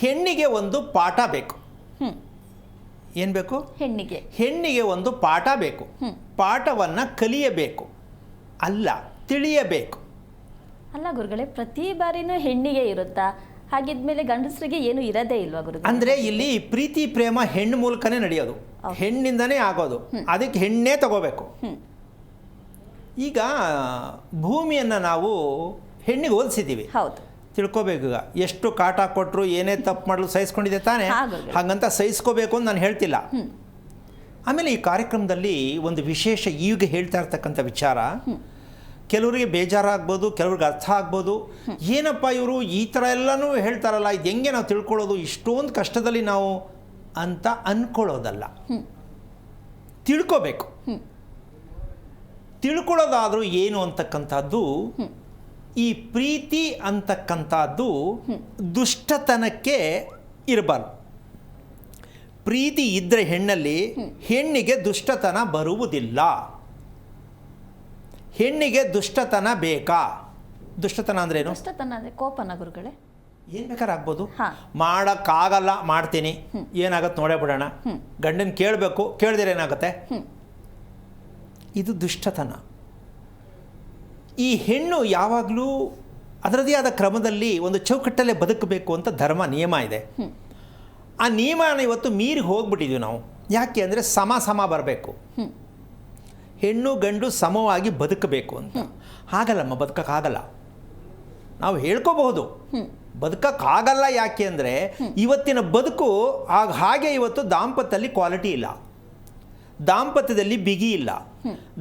ಹೆಣ್ಣಿಗೆ ಒಂದು ಪಾಠ ಬೇಕು. ಏನು ಬೇಕು? ಹೆಣ್ಣಿಗೆ ಒಂದು ಪಾಠ ಬೇಕು. ಪಾಠವನ್ನು ಕಲಿಯಬೇಕು, ಅಲ್ಲ ತಿಳಿಯಬೇಕು. ಅಲ್ಲ ಗುರುಗಳೇ, ಪ್ರತಿ ಬಾರಿನೂ ಹೆಣ್ಣಿಗೆ ಇರುತ್ತಾ? ಹಾಗಿದ್ಮೇಲೆ ಗಂಡಸರಿಗೆ ಏನು ಇರದೇ ಇಲ್ವಾ ಗುರುಗಳೇ? ಅಂದರೆ ಇಲ್ಲಿ ಪ್ರೀತಿ ಪ್ರೇಮ ಹೆಣ್ಣು ಮೂಲಕನೇ ನಡೆಯೋದು, ಹೆಣ್ಣಿಂದನೇ ಆಗೋದು. ಅದಕ್ಕೆ ಹೆಣ್ಣೇ ತಗೋಬೇಕು. ಈಗ ಭೂಮಿಯನ್ನು ನಾವು ಹೆಣ್ಣಿಗೆ ಹೋಲಿಸಿದ್ದೀವಿ. ಹೌದು, ತಿಳ್ಕೊಬೇಕು. ಈಗ ಎಷ್ಟು ಕಾಟ ಕೊಟ್ಟರು ಏನೇ ತಪ್ಪು ಮಾಡಲು ಸಹಿಸ್ಕೊಂಡಿದೆ ತಾನೇ, ಹಾಗಂತ ಸಹಿಸ್ಕೋಬೇಕು ಅಂತ ನಾನು ಹೇಳ್ತಿಲ್ಲ. ಆಮೇಲೆ ಈ ಕಾರ್ಯಕ್ರಮದಲ್ಲಿ ಒಂದು ವಿಶೇಷ ಈಗ ಹೇಳ್ತಾ ಇರ್ತಕ್ಕಂಥ ವಿಚಾರ ಕೆಲವರಿಗೆ ಬೇಜಾರಾಗ್ಬೋದು, ಕೆಲವ್ರಿಗೆ ಅರ್ಥ ಆಗ್ಬೋದು. ಏನಪ್ಪ ಇವರು ಈ ಥರ ಎಲ್ಲನೂ ಹೇಳ್ತಾರಲ್ಲ, ಇದು ಹೆಂಗೆ ನಾವು ತಿಳ್ಕೊಳ್ಳೋದು, ಇಷ್ಟೊಂದು ಕಷ್ಟದಲ್ಲಿ ನಾವು ಅಂತ ಅಂದ್ಕೊಳ್ಳೋದಲ್ಲ, ತಿಳ್ಕೋಬೇಕು. ತಿಳ್ಕೊಳ್ಳೋದಾದರೂ ಏನು ಅಂತಕ್ಕಂಥದ್ದು, ಈ ಪ್ರೀತಿ ಅಂತಕ್ಕಂಥದ್ದು ದುಷ್ಟತನಕ್ಕೆ ಇರಬಾರ್ದು. ಪ್ರೀತಿ ಇದ್ದರೆ ಹೆಣ್ಣಿಗೆ ದುಷ್ಟತನ ಬರುವುದಿಲ್ಲ. ಹೆಣ್ಣಿಗೆ ದುಷ್ಟತನ ಬೇಕಾ? ದುಷ್ಟತನ ಅಂದ್ರೇನು? ದುಷ್ಟತನ ಅಂದರೆ ಕೋಪನ ಗುರುಗಳೇ? ಏನು ಬೇಕಾದ್ರೆ ಆಗ್ಬೋದು. ಮಾಡೋಕ್ಕಾಗಲ್ಲ, ಮಾಡ್ತೀನಿ, ಏನಾಗತ್ತೆ ನೋಡೇ ಬಿಡೋಣ. ಗಂಡನ ಕೇಳಬೇಕು, ಕೇಳಿದ್ರೆ ಏನಾಗುತ್ತೆ? ಇದು ದುಷ್ಟತನ. ಈ ಹೆಣ್ಣು ಯಾವಾಗಲೂ ಅದರದೇ ಆದ ಕ್ರಮದಲ್ಲಿ ಒಂದು ಚೌಕಟ್ಟಲ್ಲೇ ಬದುಕಬೇಕು ಅಂತ ಧರ್ಮ ನಿಯಮ ಇದೆ. ಆ ನಿಯಮನ ಇವತ್ತು ಮೀರಿ ಹೋಗ್ಬಿಟ್ಟಿದ್ದೀವಿ ನಾವು. ಯಾಕೆ ಅಂದರೆ ಸಮ ಬರಬೇಕು, ಹೆಣ್ಣು ಗಂಡು ಸಮವಾಗಿ ಬದುಕಬೇಕು ಅಂತ. ಹಾಗಲ್ಲಮ್ಮ, ಬದುಕೋಕ್ಕಾಗಲ್ಲ. ನಾವು ಹೇಳ್ಕೋಬಹುದು, ಬದುಕೋಕ್ಕಾಗಲ್ಲ. ಯಾಕೆ ಅಂದರೆ ಇವತ್ತಿನ ಬದುಕು ಹಾಗೆ ಇವತ್ತು ದಾಂಪತ್ಯದಲ್ಲಿ ಕ್ವಾಲಿಟಿ ಇಲ್ಲ, ದಾಂಪತ್ಯದಲ್ಲಿ ಬಿಗಿ ಇಲ್ಲ,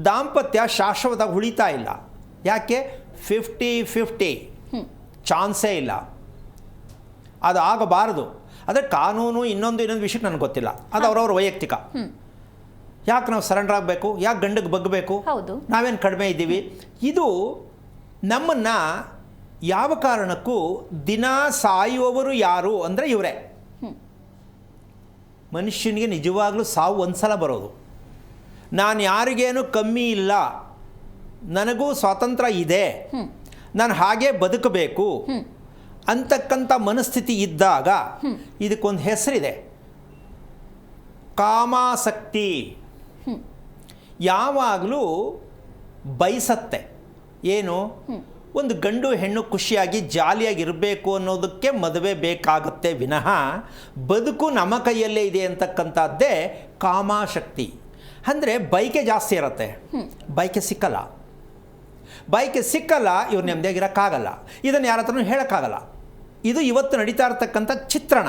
ದಾಂಪತ್ಯ ಶಾಶ್ವತವಾಗಿ ಉಳಿತಾ ಇಲ್ಲ. ಯಾಕೆ? 50-50 ಚಾನ್ಸೇ ಇಲ್ಲ. ಅದು ಆಗಬಾರದು. ಆದರೆ ಕಾನೂನು ಇನ್ನೊಂದು ವಿಷಯಕ್ಕೆ ನನಗೆ ಗೊತ್ತಿಲ್ಲ, ಅದು ಅವರವ್ರ ವೈಯಕ್ತಿಕ. ಯಾಕೆ ನಾವು ಸರೆಂಡರ್ ಆಗಬೇಕು? ಯಾಕೆ ಗಂಡಿಗೆ ಬಗ್ಗಬೇಕು? ನಾವೇನು ಕಡಿಮೆ ಇದ್ದೀವಿ? ಇದು ನಮ್ಮನ್ನು ಯಾವ ಕಾರಣಕ್ಕೂ ದಿನ ಸಾಯುವವರು ಯಾರು ಅಂದರೆ ಇವರೇ. ಮನುಷ್ಯನಿಗೆ ನಿಜವಾಗ್ಲೂ ಸಾವು ಒಂದು ಸಲ ಬರೋದು. ನಾನು ಯಾರಿಗೇನು ಕಮ್ಮಿ ಇಲ್ಲ, ನನಗೂ ಸ್ವಾತಂತ್ರ್ಯ ಇದೆ, ನಾನು ಹಾಗೇ ಬದುಕಬೇಕು ಅಂತಕ್ಕಂಥ ಮನಸ್ಥಿತಿ ಇದ್ದಾಗ ಇದಕ್ಕೊಂದು ಹೆಸರಿದೆ, ಕಾಮಾಸಕ್ತಿ. ಯಾವಾಗಲೂ ಬಯಸತ್ತೆ. ಏನು? ಒಂದು ಗಂಡು ಹೆಣ್ಣು ಖುಷಿಯಾಗಿ ಜಾಲಿಯಾಗಿರಬೇಕು ಅನ್ನೋದಕ್ಕೆ ಮದುವೆ ಬೇಕಾಗುತ್ತೆ ವಿನಃ ಬದುಕು ನಮ್ಮ ಕೈಯಲ್ಲೇ ಇದೆ ಅಂತಕ್ಕಂಥದ್ದೇ ಕಾಮಾಸಕ್ತಿ. ಅಂದರೆ ಬೈಕೆ ಜಾಸ್ತಿ ಇರುತ್ತೆ, ಬೈಕೆ ಸಿಕ್ಕಲ್ಲ. ಇವ್ರು ನೆಮ್ಮದಿಯಾಗಿರೋಕ್ಕಾಗಲ್ಲ. ಇದನ್ನು ಯಾರ ಹತ್ರನೂ ಹೇಳೋಕ್ಕಾಗಲ್ಲ. ಇದು ಇವತ್ತು ನಡೀತಾ ಇರ್ತಕ್ಕಂಥ ಚಿತ್ರಣ.